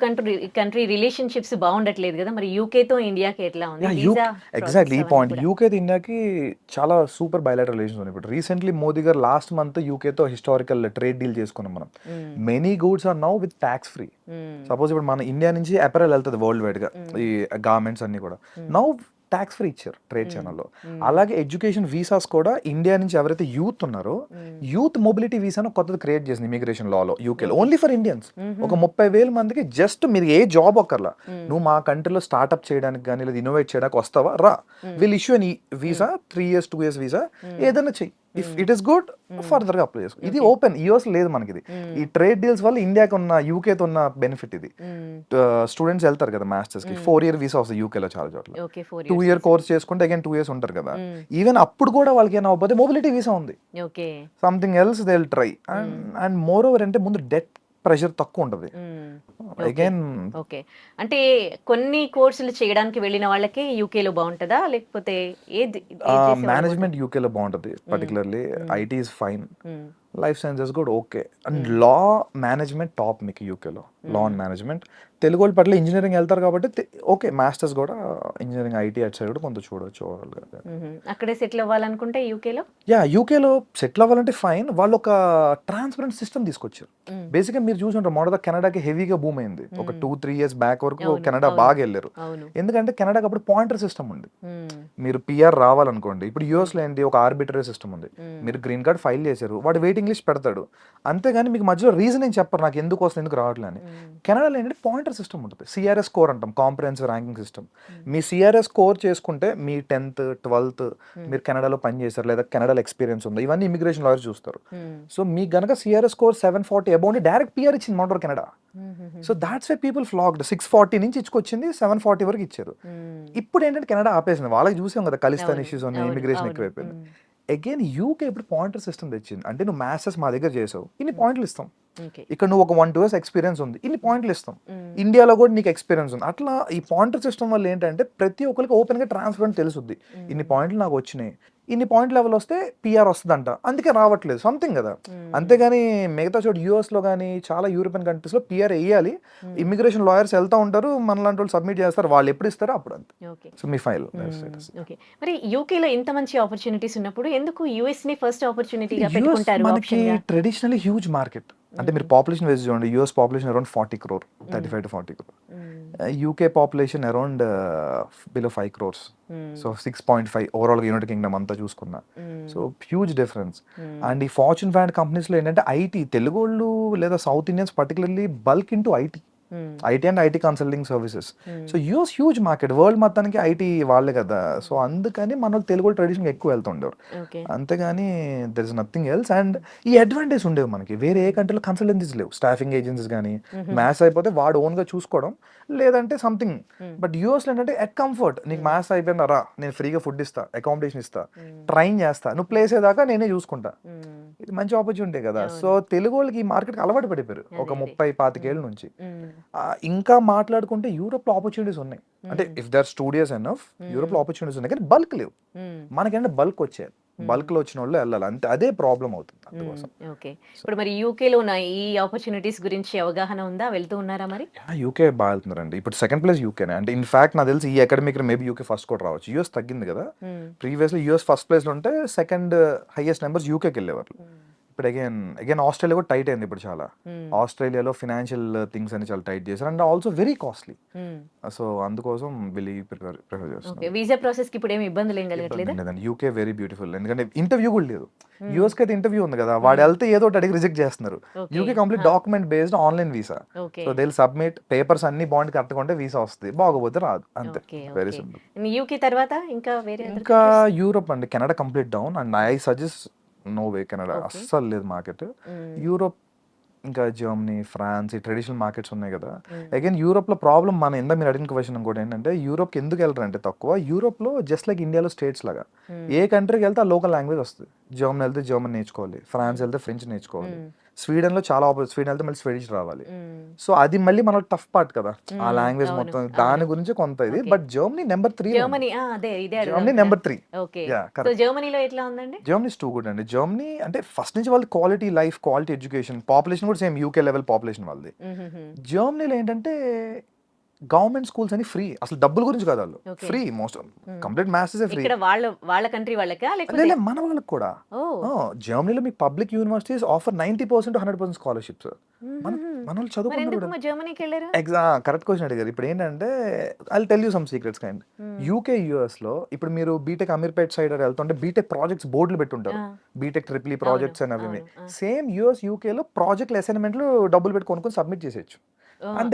కంట్రీ రిలేషన్షిప్స్ బాగుండట్లేదు కదా, మరి యూకే తో ఇండియాకి ఎట్లా ఉంది? ఎగ్జాక్ట్లీ ఈ పాయింట్. యూకే తో ఇండియాకి చాలా సూపర్ బైలాటరల్ రిలేషన్స్ ఉన్నాయి. ఇప్పుడు recently Modi garu last month UK తో హిస్టారికల్ ట్రేడ్ డీల్ చేసుకున్నాం మనం. Many goods are now with tax free. Suppose ఇప్పుడు మన ఇండియా నుంచి అపెరల్ వెళ్తుంది వరల్డ్ వైడ్ గా, ఈ గార్మెంట్స్ అన్ని కూడా నౌ ట్యాక్స్ ఫ్రీ ఇచ్చారు ట్రేడ్ ఛానల్లో. అలాగే ఎడ్యుకేషన్ వీసాస్ కూడా ఇండియా నుంచి ఎవరైతే యూత్ ఉన్నారో యూత్ మొబిలిటీ వీసాను కొత్తది క్రియేట్ చేసింది ఇమిగ్రేషన్ లాలో యూకేలో, ఓన్లీ ఫర్ ఇండియన్స్. ఒక 30,000 మందికి జస్ట్ మీరు ఏ జాబ్ ఒక్కర్లా, నువ్వు మా కంట్రీలో స్టార్ట్అప్ చేయడానికి కానీ లేదా ఇన్నోవేట్ చేయడానికి వస్తావా రా, వీళ్ళు ఇష్యూ అని వీసా 3 years 2 years వీసా ఏదైనా చెయ్యి, if it is good further గా అప్లై చేసుకో. ఇది ఓపెన్, యూఎస్ లేదు మనకి ఇది. ఈ ట్రేడ్ డీల్స్ వల్ల ఇండియాకి ఉన్న యూకేతో ఉన్న బెనిఫిట్ ఇది. స్టూడెంట్స్ వెళ్తారు కదా మాస్టర్స్ కి, 4 year వీసా వస్తుంది యూకేలో చాలా చోట్ల. 2 year కోర్స్ చేసుకుంటే అగైన్ 2 years ఉంటారు కదా. ఈవెన్ అప్పుడు కూడా వాళ్ళకి ఏమైనా అవ్వకపోతే మొబిలిటీ వీసా ఉంది, something else they will try. And more over అంటే ముందు డెట్ ప్రెషర్ తక్కువ ఉంటుంది. అగైన్ ఓకే, అంటే కొన్ని కోర్సులు చేయడానికి వెళ్ళిన వాళ్ళకి యూకేలో బాగుంటుందా, లేకపోతే ఏది మేనేజ్మెంట్ యూకేలో బాగుంటుంది. Particularly IT is fine, life sciences కూడా okay. And law management top మీకు యూకేలో. లా అండ్ మేనేజ్మెంట్ తెలుగు వాళ్ళు పట్ల ఇంజనీరింగ్ వెళ్తారు కాబట్టి ఓకే. మాస్టర్స్ కూడా ఇంజనీరింగ్ ఐటీ అటు సైడ్ కూడా కొంత చూడొచ్చు. అక్కడే సెటిల్ అవ్వాలనుకుంటే యూకేలో, యూకేలో సెటిల్ అవ్వాలంటే ఫైన్. వాళ్ళు ఒక ట్రాన్స్పరెంట్ సిస్టమ్ తీసుకొచ్చారు. బేసిక్గా మీరు చూసుంటారు మొదట కెనడాకి హెవీగా బూమ్ అయింది. ఒక 2-3 years బ్యాక్ వరకు కెనడా బాగా వెళ్ళారు. ఎందుకంటే కెనడాకి అప్పుడు పాయింటర్ సిస్టమ్ ఉంది. మీరు పిఆర్ రావాలనుకోండి, ఇప్పుడు యూఎస్ లో ఏంటి, ఒక ఆర్బిటరీ సిస్టమ్ ఉంది. మీరు గ్రీన్ కార్డ్ ఫైల్ చేశారు, వాడు వెయిటింగ్ లిస్ట్ పెడతాడు, అంతేగాని మీకు మధ్యలో రీజన్ ఏం చెప్పరు నాకు ఎందుకు వస్తుంది, ఎందుకు రావట్లేదు అని. కెనడాలో ఏంటంటే పాయింటర్ సిస్టమ్ ఉంటుంది. సిఆర్ఎస్ స్కోర్ అంటాం, కాంప్రహెన్సివ్ ర్యాంకింగ్ సిస్టమ్. మీ సిఆర్ఎస్ స్కోర్ చేసుకుంటే మీ 10th 12th మీరు కెనడాలో పని చేశారు లేదా కెనడాలో ఎక్స్పీరియన్స్ ఉంది, ఇవన్నీ ఇమిగ్రేషన్ లాయర్ చూస్తారు. సో మీకు గనక CRS score 740 above direct PR ఇచ్చింది మాంటర్ Canada. So that's why people flocked. 640 నుంచి ఇచ్చుకొచ్చింది 740 వరకు ఇచ్చారు. ఇప్పుడు ఏంటంటే కెనడా ఆపేసింది. వాళ్ళకి చూసాం కదా ఖలిస్తాన్ ఇష్యూస్ ఉన్నాయి, ఇమిగ్రేషన్ ఎక్కువైపోయింది. అగైన్ యూకే ఇప్పుడు పాయింటర్ సిస్టమ్ తెచ్చింది. అంటే నువ్వు మాస్టర్స్ మా దగ్గర చేసావు, ఇన్ని పాయింట్లు ఇస్తాం. ఇక్కడ నువ్వు ఒక 1-2 years ఎక్స్పీరియన్స్ ఉంది, ఇన్ని పాయింట్లు ఇస్తాం. ఇండియాలో కూడా నీకు ఎక్స్పీరియన్స్ ఉంది. అట్లా ఈ పాయింటర్ సిస్టమ్ వల్ల ఏంటంటే ప్రతి ఒక్కరికి ఓపెన్ గా ట్రాన్స్పరెంట్ తెలుసుద్ది. ఇన్ని పాయింట్లు నాకు వచ్చినాయి, ఇన్ని పాయింట్ లెవెల్ వస్తే పిఆర్ వస్తుందంట, అందుకే రావట్లేదు సంథింగ్ కదా. అంతేగాని మిగతా చోటు యూఎస్ లో కానీ చాలా యూరోపియన్ కంట్రీస్ లో పిఆర్ వేయాలి. ఇమిగ్రేషన్ లాయర్స్ వెళ్తా ఉంటారు, మనలాంటి వాళ్ళు సబ్మిట్ చేస్తారు, వాళ్ళు ఎప్పుడు ఇస్తారో అప్పుడు అంతే. సో మీ ఫైల్. మరి యూకేలో ఇంత మంచి ఆపర్చునిటీస్ ఉన్నప్పుడు ఎందుకు యుఎస్ ని ఫస్ట్ ఆపర్చునిటీగా పెట్టుకుంటారు? మనకి ట్రెడిషనల్లీ హ్యూజ్ మార్కెట్. అంటే మీరు పాపులేషన్ వైజ్ చూడండి, US population around 40 crore, 35 to 40 crore. UK population around below 5 crores. So 6.5 overall United Kingdom అంతా చూసుకున్నా. So huge difference. అండ్ ఈ ఫార్చ్యూన్ 500 కంపెనీస్ లో ఏంటంటే ఐటీ, తెలుగు వాళ్ళు లేదా south Indians particularly bulk into IT and IT consulting services. So US huge market, world మొత్తానికి IT వాళ్ళే కదా. సో అందుకని మన తెలుగు ట్రెడిషన్ ఎక్కువ వెళ్తుండేవారు, అంతేగాని there is nothing else. And ఈ అడ్వాంటేజ్ ఉండేవి మనకి. వేరే ఏ కంట్రీలో కన్సల్టెన్సీస్ లేవు, స్టాఫింగ్ ఏజెన్సీస్ కానీ. మ్యాథ్స్ అయిపోతే వాడు ఓన్ గా చూసుకోవడం, లేదంటే సంథింగ్. బట్ యూఎస్ లో ఏంటంటే ఎట్ కంఫర్ట్, నీకు మ్యాథ్స్ అయిపోయిందా రా, నేను ఫ్రీగా ఫుడ్ ఇస్తా, అకామిడేషన్ ఇస్తా, ట్రైన్ చేస్తా, నువ్వు ప్లేస్ అయ్యేదాకా నేనే చూసుకుంటా. ఇది మంచి ఆపర్చునిటీ కదా. సో తెలుగు వాళ్ళకి ఈ మార్కెట్కి అలవాటు పడిపోయారు ఒక 30-25 ఏళ్ళ నుంచి. ఇంకా మాట్లాడుకుంటే యూరోప్ లో ఆపర్చునిటీస్ ఉన్నాయి. అంటే if there studios enough, Europe లో ఆపర్చునిటీస్ ఉన్నాయి, కానీ బల్క్ లేవు. మనకేంటే బల్క్ వచ్చాయి, బల్క్ లో వచ్చిన వాళ్ళు వెళ్ళాలి, అంతే. అదే ప్రాబ్లం అవుతుంది అందుకోసం. ఓకే, ఇప్పుడు మరి యూకే లో ఉన్న ఈ ఆపర్చునిటీస్ గురించి అవగాహన ఉందా? వెళ్తూ ఉన్నారా మరి? యూకే బాగా వెళ్తున్నారండి. ఇప్పుడు సెకండ్ ప్లేస్ యూకేనే. అంటే ఇన్ఫాక్ట్ నాకు తెలిసి ఈ అకాడమిక్ మేబీ యూకే ఫస్ట్ కూడా రావచ్చు. యూఎస్ తగ్గింది కదా, ప్రీవియస్ లో యూఎస్ ఫస్ట్ ప్లేస్ లో ఉంటే సెకండ్ హైయెస్ట్ నెంబర్స్ యూకేకి వెళ్ళేవారు. ఇప్పుడు అగైన్ ఆస్ట్రేలియా కూడా టైట్ అయింది ఇప్పుడు చాలా. ఆస్ట్రేలియాలో ఫినాన్షియల్ థింగ్స్ అని చాలా టైట్ చేశారు, and also very costly. So అందుకోసం వెళ్ళి ప్రిఫర్ చేస్తాను. వీసా ప్రాసెస్ కి ఇప్పుడు ఏమి ఇబ్బందులు ఏం కలగట్లేదా? UK very beautiful. ఎందుకంటే ఇంటర్వ్యూ కూడా లేదు. యూఎస్ కి అయితే ఇంటర్వ్యూ ఉంది కదా, వాడు వెళ్తే ఏదో ఒకటి అడిగి రిజెక్ట్ చేస్తున్నారు. UK complete document based online visa. So they will submit papers అన్ని బాండ్ కట్టుకుంటే వీసా వస్తుంది, బాగోపోతే రాదు, అంతే. Very simple. యూకే తర్వాత ఇంకా వేరే ఇంకా యూరోప్ అండి. Canada complete down, and I suggest no way. Canada అస్సలు లేదు మార్కెట్. యూరోప్ ఇంకా జర్మనీ, ఫ్రాన్స్, ఈ ట్రెడిషనల్ మార్కెట్స్ ఉన్నాయి కదా. అగైన్ యూరోప్ లో ప్రాబ్లం, మన ఇందా మీరు అడిగిన క్వశ్చన్ కూడా ఏంటంటే యూరోప్ కి ఎందుకు వెళ్ళరు అంటే తక్కువ. యూరోప్ లో జస్ట్ లైక్ ఇండియాలో స్టేట్స్ లాగా ఏ కంట్రీకి వెళ్తే ఆ లోకల్ లాంగ్వేజ్ వస్తుంది. జర్మనీ వెళ్తే జర్మన్ నేర్చుకోవాలి, ఫ్రాన్స్ వెళ్తే ఫ్రెంచ్ నేర్చుకోవాలి, స్వీడన్ లో చాలా స్వీడన్ వెళ్తే మళ్ళీ స్వీడిష్ రావాలి. సో అది మళ్ళీ మన టఫ్ పార్ట్ కదా, ఆ లాంగ్వేజ్ మొత్తం. దాని గురించి కొంత ఇది. But Germany number 3. Germany number 3. జర్మనీలో ఎట్లా ఉందండి? జర్మనీ ఇస్ టూ గుడ్ అండి. జర్మనీ అంటే ఫస్ట్ నుంచి వాళ్ళది quality life, quality education, population కూడా సేమ్ యూకే లెవెల్ పాపులేషన్ వాళ్ళది. జర్మనీలో ఏంటంటే గవర్నమెంట్ స్కూల్స్ అని ఫ్రీ, అసలు డబ్బుల గురించి కాదు, వాళ్ళు free. Most complete maths free. వాళ్ళ కంట్రీ వాళ్ళకా మన వాళ్ళకి కూడా. జర్మనీలో మీకు public universities offer 90% to 100% scholarships. మన వాళ్ళు చదువుకుంటారు. కరెక్ట్ క్వశ్చన్ అడిగారు. ఇప్పుడు ఏంటంటే I tell you some secrets kind. UK US లో ఇప్పుడు మీరు బీటెక్ అమీర్పేట్ సైడ్ వెళ్తుంటే బీటెక్ ప్రాజెక్ట్స్ బోర్డులు పెట్టుంటారు, బీటెక్ ట్రిపుల్ ప్రాజెక్ట్స్ అని అవి. సేమ్ యూఎస్ యూకే లో ప్రాజెక్ట్ అసైన్మెంట్లు డబ్బులు పెట్టి కొనుక్కొని సబ్మిట్ చేసేయచ్చు. And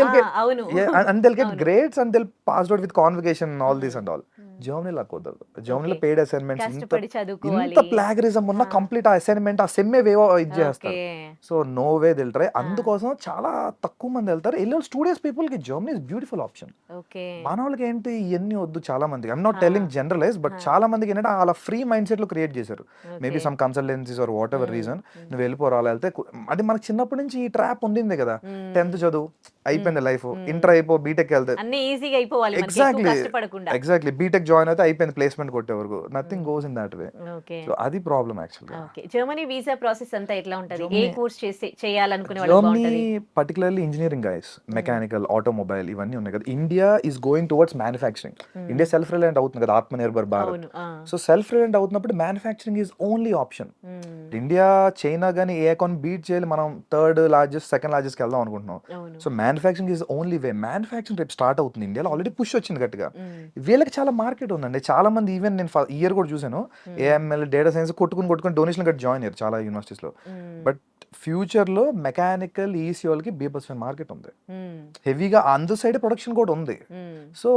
they'll get grades and they'll pass out with convocation and all this and all. జర్మనీలో కుదరదు. జర్మనీలో ఓకే. పెయిడ్ అసైన్మెంట్స్ కష్టపడి చదువుకోవాలి. ఇంత ప్లాగరిజం ఉన్న ఆ! కంప్లీట్ ఆ అసైన్మెంట్ ఆ సెమ్మే వేవో ఇది చేస్తారు. Okay. So no way they'll try. ఆ! అందుకోసం చాలా తక్కువ మంది వెళ్తారు. స్టూడెంట్స్ పీపుల్‌కి Germany is beautiful option. Okay. మనోళ్ళకి ఏంటి ఇయన్నీ వద్దు చాలా మందికి. I'm not ah! Telling generalise but ah! చాలా మందికి ఏంటంటే అలా ఫ్రీ మైండ్ సెట్‌లో క్రియేట్ చేశారు. Maybe okay. Some consultancies or whatever hmm. Reason hmm. నువ్వు వెళ్ళిపోరా అలా వెళ్తే అది మనకు చిన్నప్పటి నుంచి ఈ ట్రాప్ ఉండిందే కదా! 10th హ్మ్. చదువు అయిపోయింది లైఫ్. హ్మ్. ఇంటర్ అయిపో బీటెక్ వెళ్తే అన్నీ ఈజీగా అయిపోవాలి మనకి ఎక్కువ ఎగ్జాక్ట్‌లీ. కష్టపడకుండా. ఎగ్జాక్ట్‌లీ. బీటెక్ జాయిన్ అయితే అయిపోయింది ప్లేస్‌మెంట్ కొట్టే వరకు. నథింగ్ హ్మ్. Goes in that way. Okay. So అది ప్రాబ్లమ్ యాక్చువల్‌గా. ఓకే. జర్మనీ వీసా ప్రాసెస్ అంతా ఎట్లా ఉంటది? ఏ జర్మనీ కోర్స్ చేయాలనుకునే వాళ్ళకి జర్మనీ బావుంటది? Particularly engineering guys. హ్మ్. మెకానికల్, ఆటోమొబైల్ ఇవన్నీ ఉన్నాయి కదా! India is going towards manufacturing. హ్మ్. ఇండియా సెల్ఫ్ రిలయంట్ అవుతుంది కదా! ఆత్మనిర్భర్ భారత్. అవును. ఆ! సో సెల్ఫ్ రిలయంట్ అవుతున్నప్పుడు మ్యానుఫ్యాక్చరింగ్ ఈస్ ఓన్లీ ఆప్షన్. హ్మ్. ఇండియా, చైనా గాని ఏ ఎకానమీ బీట్ చేయాలి మనం థర్డ్ లార్జెస్ట్, సెకండ్ లార్జెస్ట్‌కి వెళ్దాం అనుకుంటున్నాం. అవును. So manufacturing is only way. Manufacturing రేపు స్టార్ట్ అవుతుంది ఇండియాలో. హ్మ్. ఆల్రెడీ పుష్ వచ్చింది గట్టిగా. హ్మ్. వీళ్ళకి చాలా మార్కెట్ ఉందండి. చాలా మంది ఈవెన్ నేను ఇయర్ కూడా చూసాను. హ్మ్. ఏఎంఎల్, డేటా సైన్స్ కొట్టుకొని డొనేషన్‌లు కట్టి జాయిన్ అయ్యారు చాలా యూనివర్సిటీస్‌లో. హ్మ్. బట్ ఫ్యూచర్‌లో మెకానికల్, ఈసీ వాళ్ళకి బీభత్సమైన మార్కెట్ ఉంది. హ్మ్. హెవీగా అందు సైడ్ ప్రొడక్షన్ కూడా ఉంది. హ్మ్. సో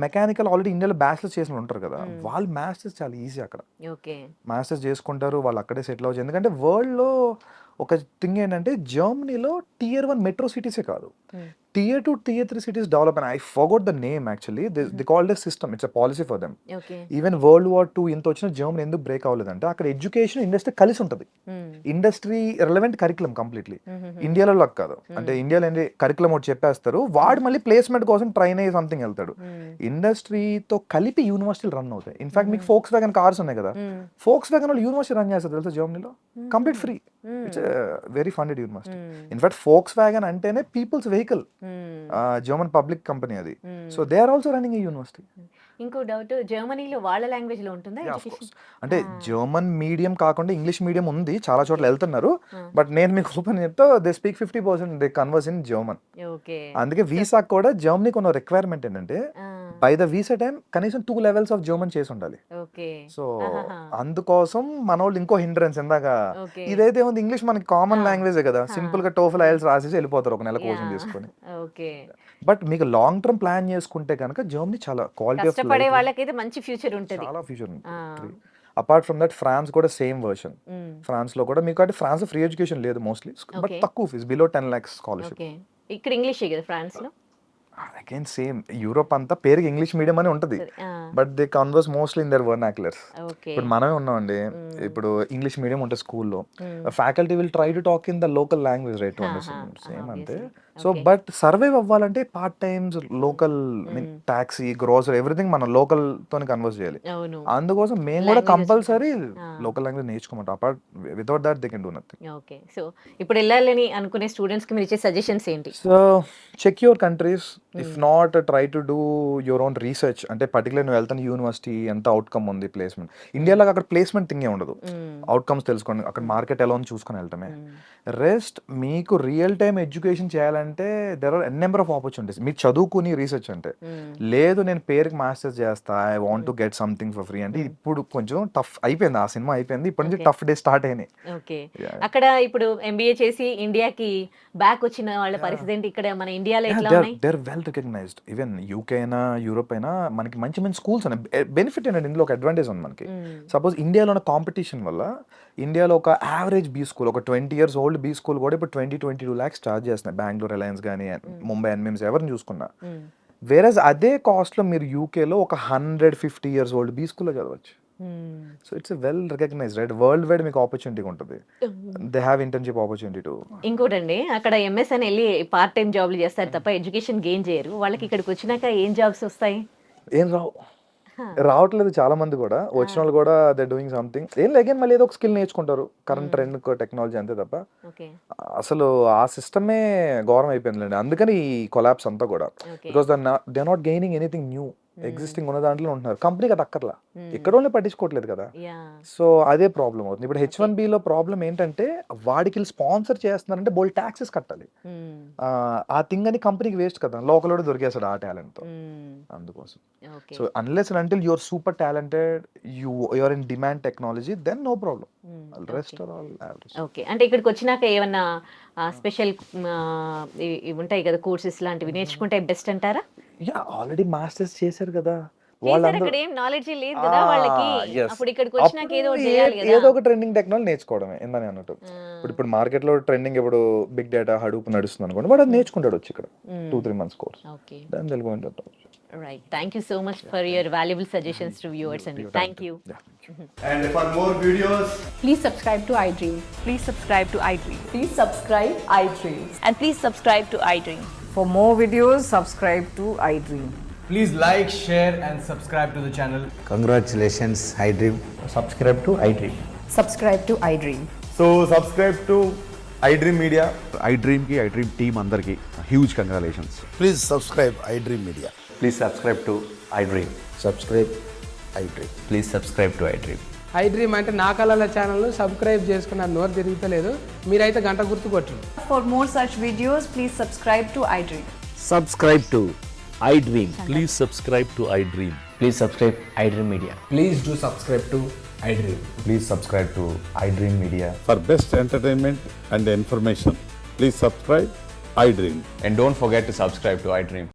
మెకానికల్ ఆల్రెడీ ఇండియాలో బ్యాచిలర్స్ చేసిన వాళ్ళు ఉంటారు కదా! హ్మ్. వాళ్ళు మాస్టర్స్ చాలా ఈజీ అక్కడ. ఓకే. మాస్టర్స్ చేసుకుంటారు. వాళ్ళు అక్కడే సెటిల్ అవ్వచ్చు. ఎందుకంటే వరల్డ్‌లో ఒక థింగ్ ఏంటంటే జర్మనీలో టియర్ 1 మెట్రో సిటీసే కాదు. Hmm. Tier 2, tier 3 cities develop and I forgot the name actually. హుహు. They called a system. It's a policy for them. Okay. Even world war 2 ఇంత వచ్చిన జర్మనీ ఎందుకు బ్రేక్ అవ్వలేదంటే అక్కడ ఎడ్యుకేషన్, ఇండస్ట్రీ కలిసి ఉంటది. హ్మ్. Industry relevant curriculum completely. హుహుహు. ఇండియాలో లాగా కాదు. అంటే హ్మ్. ఇండియాలో ఏంటి కరికులం ఒకటి చెప్పేస్తారు. వాడు మళ్ళీ ప్లేస్‌మెంట్ కోసం ట్రైన్ అయ్యి సంథింగ్ ఎళ్తాడు. హ్మ్. ఇండస్ట్రీతో కలిపి యూనివర్సిటీలు రన్ అవుతాయి. ఇన్‌ఫాక్ట్ హుహు. మీకు ఫోక్స్ వ్యాగన్ కార్స్ ఉన్నాయి కదా! హ్మ్. ఫోక్స్ వ్యాగన్ వాళ్ళు యూనివర్సిటీ రన్ చేస్తారు తెలుసా జర్మనీలో? కంప్లీట్ హుహుహు. Free. Hmm. It's very funded university. Hmm. In fact Volkswagen అంటేనే people's vehicle. Hmm. German public company అది. So hmm. They are also running a university. ఇంకో డౌట్ జర్మనీలో వాళ్ళ లాంగ్వేజ్‌లో ఉంటుందా యాహ్! Of course. ఎడ్యుకేషన్? అంటే ఆ! జర్మన్ మీడియం కాకుండా ఇంగ్లీష్ మీడియం ఉంది. చాలా ఓకే. చోట్ల ఎళ్తున్నారు. ఆ! బట్ నేను మీకు ఓపెన్ చెప్తా they speak 50% they converse in German. Okay. అందుకే సో వీసాకి కూడా జర్మనీకి ఉన్న రిక్వైర్మెంట్ ఏంటంటే ఆ! బై ద వీసా టైమ్ కనీసం 2 లెవెల్స్ ఆఫ్ జర్మన్ చేసి ఉండాలి. ఓకే. సో ఆహాహా! అందుకోసం మనోళ్ళు ఇంకో హిండ్రన్స్ ఇందాక ఓకే. ఇదైతే ఉంది ఇంగ్లీష్ మనకి కామన్ ఆ! లాంగ్వేజే కదా! ఆ! సింపుల్‌గా టోఫెల్, ఆ! ఐఎల్టీఎస్ రాసేసి ఎళ్ళిపోతారు ఒక నెల కోచింగ్ యాహ్! తీసుకొని. ఓకే. బట్ మీకు లాంగ్ టర్మ్ ప్లాన్ చేసుకుంటే గనక జర్మనీ చాలా క్వాలిటీ ఆఫ్ కష్టపడే లైఫ్ వాళ్ళకైతే మంచి ఫ్యూచర్ ఉంటది. చాలా ఫ్యూచర్ ఆ! ఉంటుంది. అపార్ట్ ఫ్రమ్ దట్ ఫ్రాన్స్ కూడా సేమ్ వెర్షన్. హ్మ్. ఫ్రాన్స్‌లో కూడా మీకు అంటే ఫ్రాన్స్‌లో ఫ్రీ ఎడ్యుకేషన్ లేదు మోస్ట్‌లీ. But okay. తక్కువ fees below 10 lakhs scholarship. Okay. ఇక్కడ ఇంగ్లీషే గదా! ఫ్రాన్స్‌లో? అగైన్ సేమ్ యూరోప్ అంతా పేరుకి ఇంగ్లీష్ మీడియం అని ఉంటది. సరే. ఆ! But they converse mostly in their vernaculars. Okay. ఇప్పుడు మనమే ఉన్నామండి. హ్మ్. ఇప్పుడు ఇంగ్లీష్ మీడియం ఉంటే స్కూల్‌లో hmm. Faculty will try to talk in the local language right to aha! Understand. Same అంతే. Obviously. So okay. But survive అవ్వాలంటే part times hmm. Local I mean hmm. Taxi, grocery everything మనం లోకల్‌తోని converse చేయాలి. అవును. అందుకోసం మేము కూడా language వచ్చుంటది. కంపల్సరీ ఆ! లోకల్ లాంగ్వేజ్ నేర్చుకోమంటాం. Apart without that they can do nothing. Okay. So, ఇప్పుడెళ్ళాలని అనుకునే స్టూడెంట్స్‌కి మీరిచ్చే సజెషన్స్ ఏంటి? So check your countries. If హ్మ్. Not try to do your own research. అంటే పర్టికులర్ నువ్వు వెళ్తున్న యూనివర్సిటీ ఎంత అవుట్‌కమ్ ఉంది ప్లేస్‌మెంట్. హ్మ్. ఇండియాలో అక్కడ ప్లేస్‌మెంట్ థింగే ఉండదు. హ్మ్. అవుట్‌కమ్స్ తెలుసుకోండి. అక్కడ హ్మ్. మార్కెట్ ఎలా ఉందో చూసుకొని వెళ్ళటమే. హ్మ్. రెస్ట్ మీకు రియల్ టైమ్ ఎడ్యుకేషన్ చేయాలంటే there are n number of opportunities. మీరు చదువుకుని రీసెర్చ్ అంటే. హ్మ్. లేదు నేను పేరుకి మాస్టర్స్ చేస్తా. ఐ వాంట్ హ్మ్. To get something for free అంటే హ్మ్. ఇప్పుడు కొంచెం టఫ్ అయిపోయింది. ఆ సినిమా అయిపోయింది. ఇప్పటి నుంచి ఓకే. టఫ్ డేస్ స్టార్ట్ అయినాయి. ఓకే. యాహ్! అక్కడ ఇప్పుడు ఎంబీఏ చేసి ఇండియాకి బ్యాకొచ్చిన వాళ్ళ యాహ్! పరిస్థితేంటి? ఇక్కడ మన ఇండియాలో యాహ్! ఎట్లా దే ఆర్ ఉన్నాయి? They are well recognised. Even UK అయినా, యూరోప్ అయినా మనకి మంచి మంచి స్కూల్స్ ఉన్నాయి. బెనిఫిట్ ఏంటంటే ఇందులో ఒక అడ్వాంటేజ్ ఉంది మనకి. హ్మ్. సపోజ్ ఇండియాలో ఉన్న కాంపిటీషన్ వల్ల ఇండియాలో ఒక యావరేజ్ బీ స్కూల్ ఒక 20 ఇయర్స్ ఓల్డ్ బీ స్కూల్ కూడా ఇప్పుడు 22 లాక్స్ చార్జ్ చేస్తున్నాయి. బెంగుళూరు రిలయన్స్ గాని, హ్మ్. ముంబై ఎన్‌ఎంసీ ఎవరిని చూసుకున్నా. హ్మ్. వేరేస్ అదే కాస్ట్‌లో మీరు యూకేలో ఒక 150 ఇయర్స్ ఓల్డ్ బీ స్కూల్‌లో చదవచ్చు. Hmm. So it's well recognised right. World wide మీకు ఆపర్చునిటీ ఉంటది. Hmm. They have internship opportunity to ఇంకోటండి అక్కడ ఎంఎస్ అని ఎళ్లి పార్ట్ టైమ్ జాబ్‌లు చేస్తారు తప్ప ఎడ్యుకేషన్ గెయిన్ చేయరు. వాళ్ళకి ఇక్కడికొచ్చినాక ఏం జాబ్స్ ఒస్తాయి? ఏం రావు. హా! రావట్లేదు చాలా మంది గూడా. ఆ! వచ్చినోళ్ళు గూడా దే డూయింగ్ సంథింగ్. ఏం లే అగైన్ మళ్ళీ ఏదో ఒక స్కిల్ నేర్చుకుంటారు. కరెంట్ హ్మ్. ట్రెండ్‌కో టెక్నాలజీ అంతే తప్ప, ఓకే. అసలు ఆ సిస్టమే ఘోరం అయిపోయిందిలెండి. అందుకని ఈ కొలాప్స్ అంతా గూడా. Okay. Because they are not gaining anything new. Hmm. Existing ఉన్న దాంట్లోనే ఉంటున్నారు. కంపెనీకి అది అక్కర్లా. హ్మ్. ఎక్కడోళ్ళని పట్టించుకోవట్లేదు కదా! యాహ్! సో, అదే ప్రాబ్లమ్ అవుతుంది. ఇప్పుడు ఓకే. హెచ్-1బీలో ప్రాబ్లమ్ ఏంటంటే, వాడికి స్పాన్సర్ చేస్తున్నారంటే బోలెడు టాక్సెస్ కట్టాలి. హ్మ్. ఆ థింగ్ అని కంపెనీకి వేస్ట్ కదా! లోకలోడు దొరికేస్తాడు ఆ టాలెంట్‌తో. హ్మ్. అందుకోసం. Okay. So, unless and until you are super talented, you are in demand technology, then no problem. Hmm. Okay. Rest are all average. Okay. అంటే ఇక్కడికొచ్చినాక ఏమన్నా స్పెషల్ ఇవి ఉంటాయి కదా! కోర్సెస్ లాంటివి నేర్చుకుంటే బెస్ట్ అంటారా? యాహ్! ఆల్రెడీ మాస్టర్స్ చేశారు గదా! వాళ్ళందరూ అక్కడ ఏం నాలెడ్జ్ లేదు కదా వాళ్ళకి. yes. అప్పుడు ఇక్కడికి వచ్చినాక ఏదో ఒకటి చేయాలి కదా. ఏదో ఒక ట్రెండింగ్ టెక్నాలజీ నేర్చుకోవడమే ఇందని అన్నట్టు. ఇప్పుడు మార్కెట్ లో ట్రెండింగ్ ఇప్పుడు బిగ్ డేటా హడూప్ నడుస్తుంది అనుకోండి, వాడు అది నేర్చుకుంటాడు వచ్చి ఇక్కడ 2-3 months కోర్స్. ఓకే, దాని Telugu right. Thank you so much for your valuable suggestions to viewers అండి. Thank you. And for more videos, Please subscribe to iDream. Please subscribe to iDream. Please subscribe iDream. And please subscribe to iDream. For more videos, subscribe to iDream. please like, share, and subscribe to the channel. Congratulations, iDream. Subscribe to iDream. Subscribe to iDream. So subscribe to iDream Media. iDream ki iDream team అందరికి huge congratulations. Please subscribe iDream Media. Please subscribe to iDream. Subscribe iDream. Please subscribe to iDream. iDream అంటే నా కళల channel subscribe చేసుకున్న నోరు తిరుగుతలేదు, మీరైతే గంట గుర్తు కొట్టండి. For more such videos, please subscribe to iDream. Subscribe to iDream. Please subscribe to iDream. Please subscribe iDream Media. Please do subscribe to iDream. Please subscribe to iDream Media. For best entertainment and information, please subscribe iDream. And don't forget to subscribe to iDream.